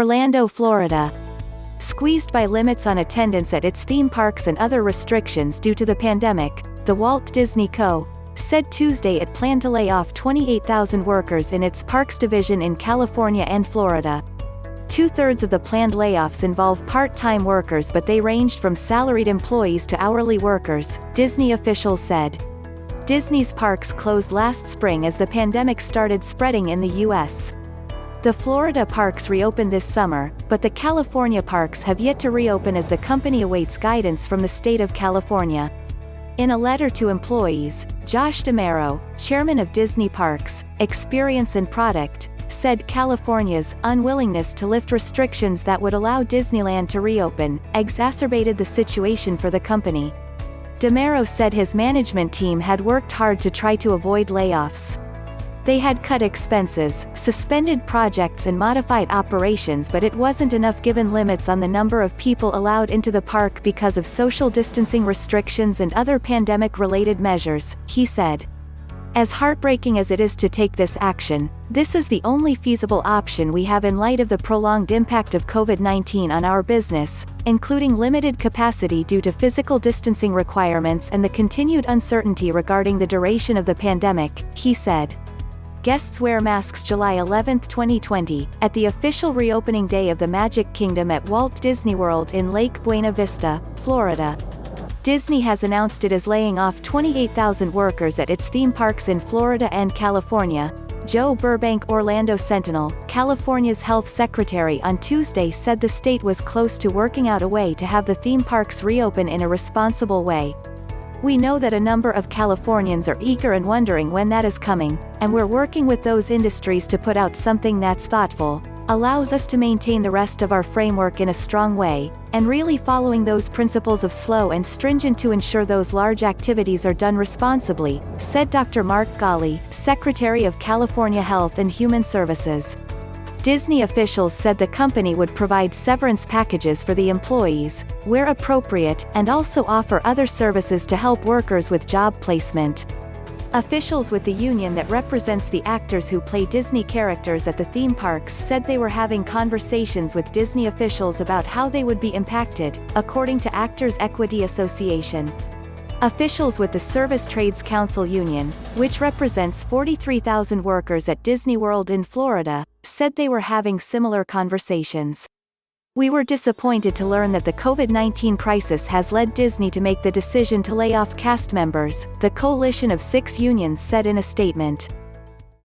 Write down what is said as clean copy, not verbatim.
Orlando, Florida. Squeezed by limits on attendance at its theme parks and other restrictions due to the pandemic, the Walt Disney Co. said Tuesday it planned to lay off 28,000 workers in its parks division in California and Florida. Two-thirds of the planned layoffs involve part-time workers, but they ranged from salaried employees to hourly workers, Disney officials said. Disney's parks closed last spring as the pandemic started spreading in the U.S. The Florida parks reopened this summer, but the California parks have yet to reopen as the company awaits guidance from the state of California. In a letter to employees, Josh D'Amaro, chairman of Disney Parks, Experience and Product, said California's unwillingness to lift restrictions that would allow Disneyland to reopen exacerbated the situation for the company. D'Amaro said his management team had worked hard to try to avoid layoffs. They had cut expenses, suspended projects and modified operations, but it wasn't enough given limits on the number of people allowed into the park because of social distancing restrictions and other pandemic-related measures, he said. As heartbreaking as it is to take this action, this is the only feasible option we have in light of the prolonged impact of COVID-19 on our business, including limited capacity due to physical distancing requirements and the continued uncertainty regarding the duration of the pandemic, he said. Guests wear masks July 11, 2020, at the official reopening day of the Magic Kingdom at Walt Disney World in Lake Buena Vista, Florida. Disney has announced it is laying off 28,000 workers at its theme parks in Florida and California. Joe Burbank, Orlando Sentinel, California's health secretary, on Tuesday said the state was close to working out a way to have the theme parks reopen in a responsible way. We know that a number of Californians are eager and wondering when that is coming, and we're working with those industries to put out something that's thoughtful, allows us to maintain the rest of our framework in a strong way, and really following those principles of slow and stringent to ensure those large activities are done responsibly, said Dr. Mark Ghaly, Secretary of California Health and Human Services. Disney officials said the company would provide severance packages for the employees, where appropriate, and also offer other services to help workers with job placement. Officials with the union that represents the actors who play Disney characters at the theme parks said they were having conversations with Disney officials about how they would be impacted, according to Actors Equity Association. Officials with the Service Trades Council Union, which represents 43,000 workers at Disney World in Florida, said they were having similar conversations. We were disappointed to learn that the COVID-19 crisis has led Disney to make the decision to lay off cast members, the coalition of 6 unions said in a statement.